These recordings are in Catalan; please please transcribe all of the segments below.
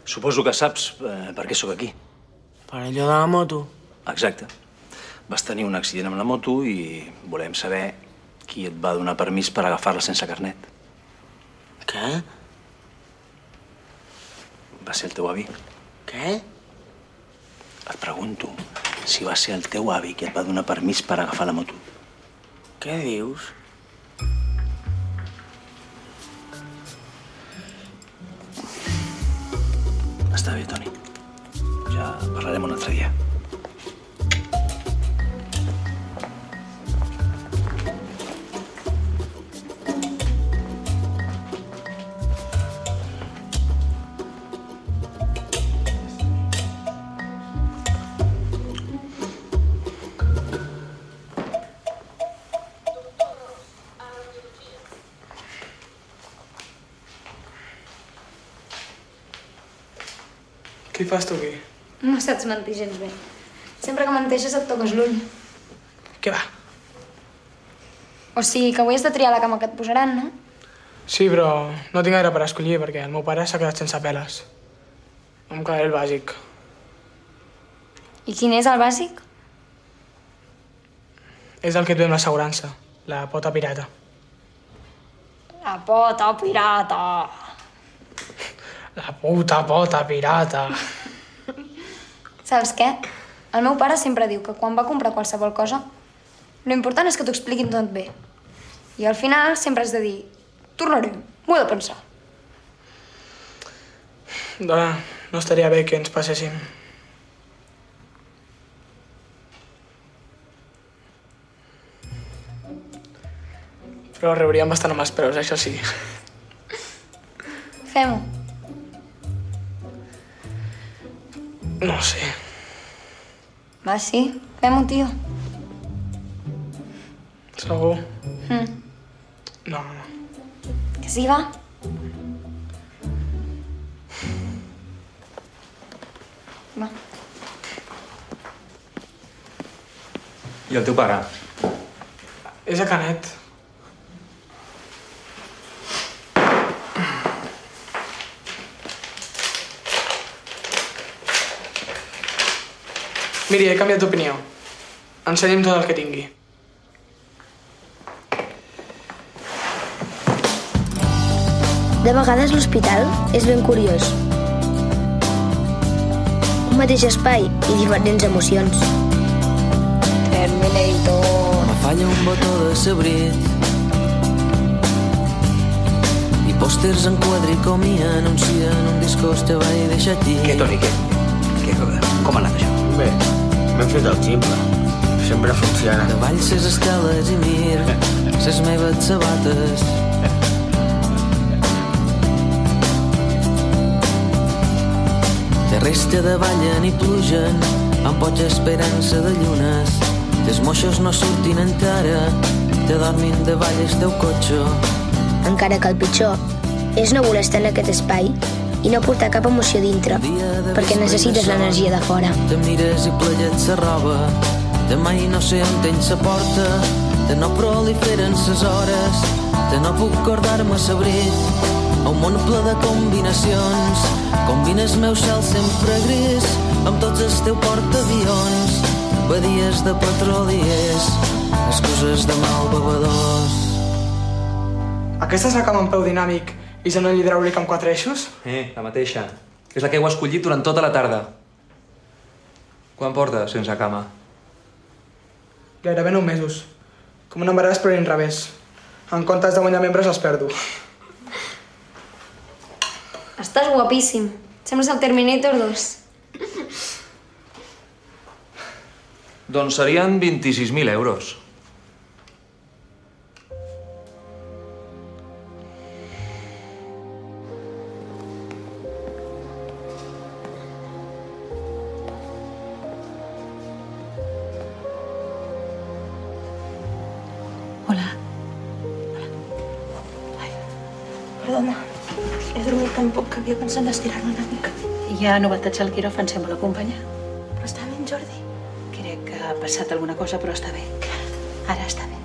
Suposo que saps per què sóc aquí. Per allò de la moto? Exacte. Vas tenir un accident amb la moto i volem saber qui et va donar permís per agafar-la sense carnet. Què? Va ser el teu avi. Què? Et pregunto si va ser el teu avi qui et va donar permís per agafar la moto. Què dius? Està bé, Toni. Ja parlarem un altre dia. Què hi fas tu aquí? No saps mentir gens bé. Sempre que menteixes et toques l'ull. Què va? O sigui que avui has de triar la cama que et posaran, no? Sí, però no tinc gaire per escollir perquè el meu pare s'ha quedat sense peles. Em quedaré el bàsic. I quin és el bàsic? És el que et ve amb l'assegurança, la pota pirata. La pota pirata. La puta pota pirata. Saps què? El meu pare sempre diu que quan va comprar qualsevol cosa, lo important és que t'ho expliquin tot bé. I al final sempre has de dir, tornaré, m'ho he de pensar. Dona, no estaria bé que ens passéssim. Però riuríem bastant amb els peus, això sí. Fem-ho. No sé. Va, sí, fem-ho, tio. Segur? No. Que sí, va? Va. I el teu pare? És a Canet. Miri, he canviat d'opinió. Ensenya'm tot el que tingui. De vegades l'hospital és ben curiós. Un mateix espai i diferents emocions. Terminator. Me falla un botó de sabrit i pòsters en quadricom i anuncien un discurs que vaig deixar aquí. Què, Toni, què? Com ha anat això? Bé, m'hem fet el ximple. Sempre funciona. Davall ses escales i mir ses meves sabates. Terres que davallen i plugen amb poca esperança de llunes. Les moixos no surtin encara, te dormin davall el teu cotxe. Encara que el pitjor és no voler estar en aquest espai i no portar cap emoció dintre, perquè necessites l'energia de fora. Te mires i plega't sa roba, de mai no sé on tens sa porta, de no proliferen ses hores, de no puc cordar-me sabrit, a un món ple de combinacions. Combines meu cel sempre gris amb tots els teus portaavions, badies de petroliers, excuses de mal bevedors. Aquesta és la cama amb peu dinàmic i genoll hidràulic amb 4 eixos? La mateixa. És la que heu escollit durant tota la tarda. Quan portes sense cama? Gairebé 9 mesos. Com un embaràs però a l'inrevés. En comptes de guanyar membres els perdo. Estàs guapíssim. Sembles el Terminator 2. Doncs serien 26.000 euros. Perdona, he dormit tan poc que havia pensat d'estirar-me una mica. Hi ha novetats al quiròfan, si em vol acompanyar. Però està bé, en Jordi? Crec que ha passat alguna cosa, però està bé. Ara està bé.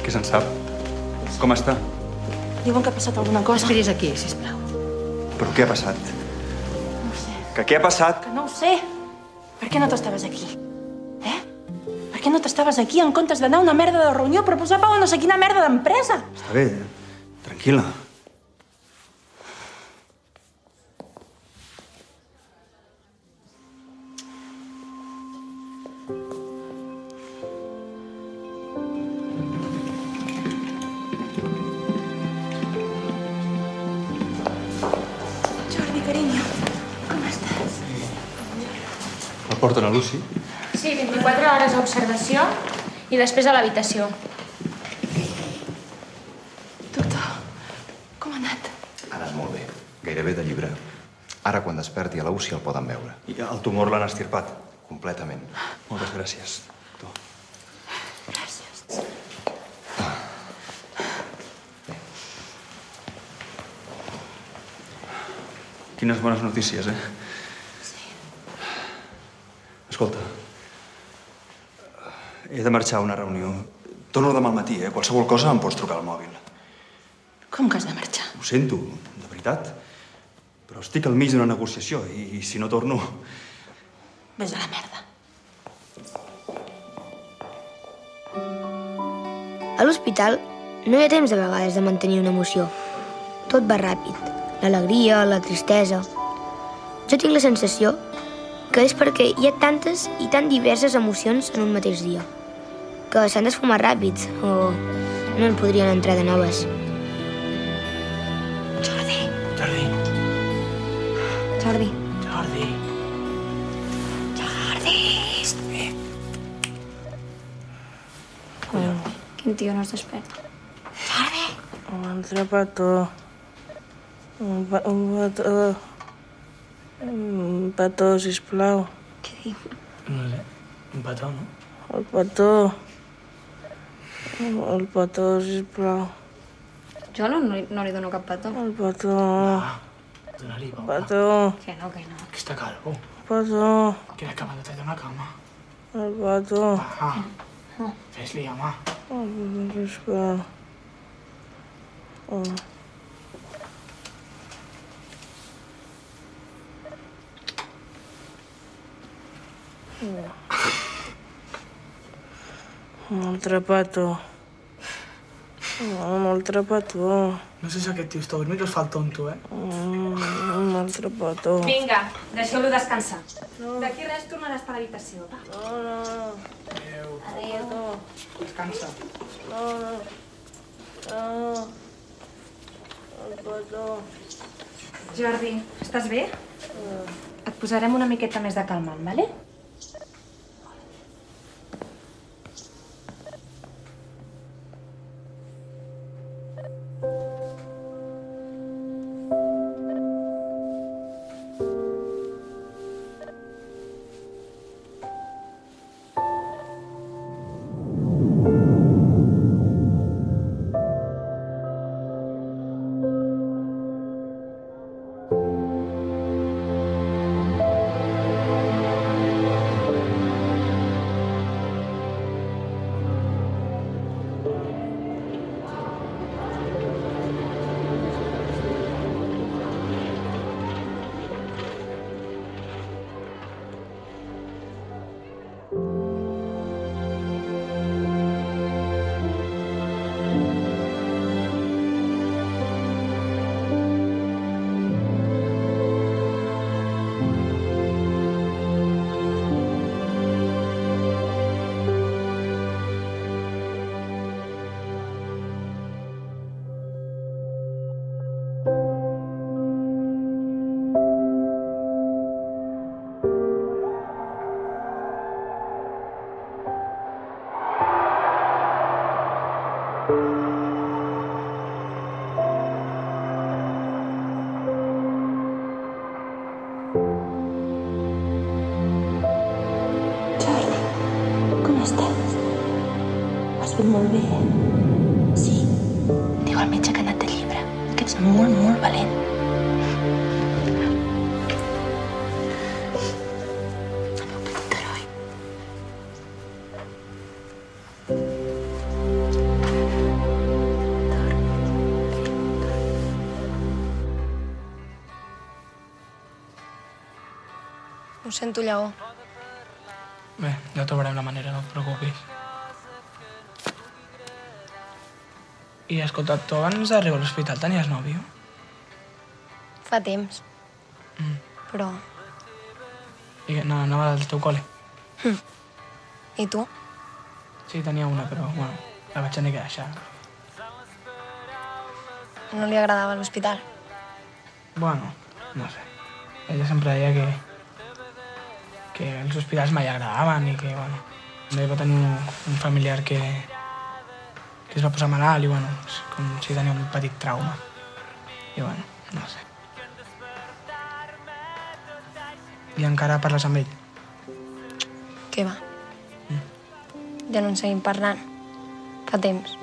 Què se'n sap? Com està? Diuen que ha passat alguna cosa. Esperis aquí, sisplau. Però què ha passat? No ho sé. Que què ha passat? Que no ho sé. Per què no t'estaves aquí? Per què no t'estaves aquí en comptes d'anar a una merda de reunió per posar pau a no sé quina merda d'empresa? Està bé, tranquil·la. Jordi, carinyo, com estàs? La porten a Lucy? Sí, 24 hores d'observació i després a l'habitació. Doctor, com ha anat? Ha anat molt bé. Gairebé de llibre. Ara, quan desperti a la UCI, el poden veure. I el tumor l'han estirpat? Completament. Moltes gràcies, doctor. Gràcies. Quines bones notícies, eh? Sí. Escolta, he de marxar a una reunió. Torno demà al matí, eh? Qualsevol cosa em pots trucar al mòbil. Com que has de marxar? Ho sento, de veritat. Però estic al mig d'una negociació i si no torno... Ves a la merda. A l'hospital no hi ha temps de vegades de mantenir una emoció. Tot va ràpid. L'alegria, la tristesa... Jo tinc la sensació que és perquè hi ha tantes i tan diverses emocions en un mateix dia, que s'han d'esfumar ràpid o no en podrien entrar de noves. Jordi. Jordi. Jordi. Jordi. Jordi. Bé. Quin tio no es desperta? Jordi. Un altre petó. Un petó. Un petó, sisplau. Què diu? No sé, un petó, no? El petó. El petó, sisplau. Jo no li dono cap petó. El petó. Dóna-li, va. Petó. Que no, que no. Que està calvo. Petó. Que l'ha acabat de tallar una cama. El petó. Fes-li, home. El petó, sisplau. Un altre petó. Un altre petó. No sé si aquest tio està dormit o es fa el tonto, eh? Un altre petó. Vinga, deixeu-lo descansar. D'aquí res tornaràs per l'habitació, va. No. Adéu. Descansa. No. El petó. Jordi, estàs bé? Et posarem una miqueta més de calmant, vale? Molt bé. Sí. Diu el metge que ha anat de llibre, que ets molt, molt valent. El meu petit heroi. Ho sento, Lleó. Bé, ja trobarem la manera, no et preocupis. I escolta, tu abans d'arribar a l'hospital tenies nòvio? Fa temps. Però... I que anava al teu col·le? I tu? Sí, tenia una, però, bueno, la vaig tenir que deixar. No li agradava l'hospital? Bueno, no sé. Ella sempre deia que els hospitals mai agradaven i que, bueno, també va tenir un familiar que es va posar malalt i, bueno, és com si tenia un petit trauma. I, bueno, no sé. I encara parles amb ell? Què va? Ja no en seguim parlant. Fa temps.